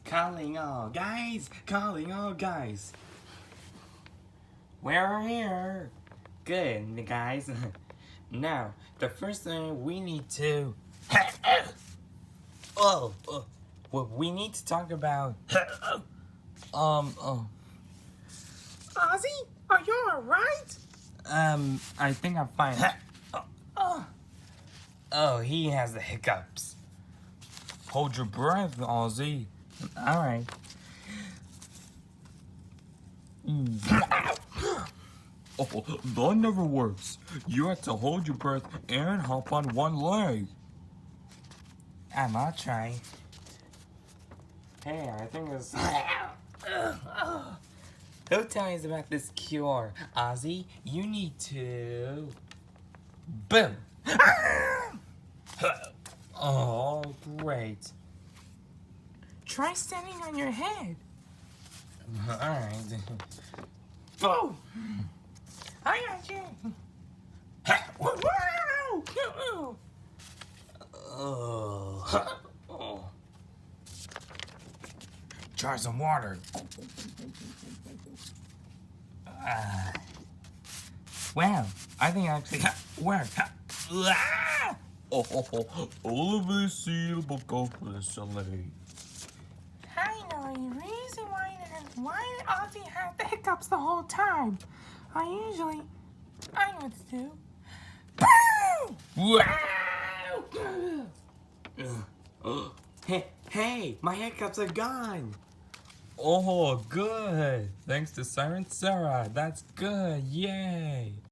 Calling all guys, calling all guys. We're here. Good, guys. Now, the first thing we need to... what we need to talk about... Ozzie, are you alright? I think I'm fine. Oh, he has the hiccups. Hold your breath, Ozzie. Alright. Oh, that never works. You have to hold your breath and hop on one leg. I'll try. Hey, I think it's... Who tells us about this cure? Ozzie, you need to... Boom! Oh, great. Try standing on your head. Alright. Boom! I got you. Oh. Try some water. Wow, I think I actually worked. All of this seal book of listening. I know a reason why Ozzie had the hiccups the whole time. I know what to do. Boom! Hey, my hiccups are gone. Oh, good. Thanks to Siren Sarah. That's good. Yay.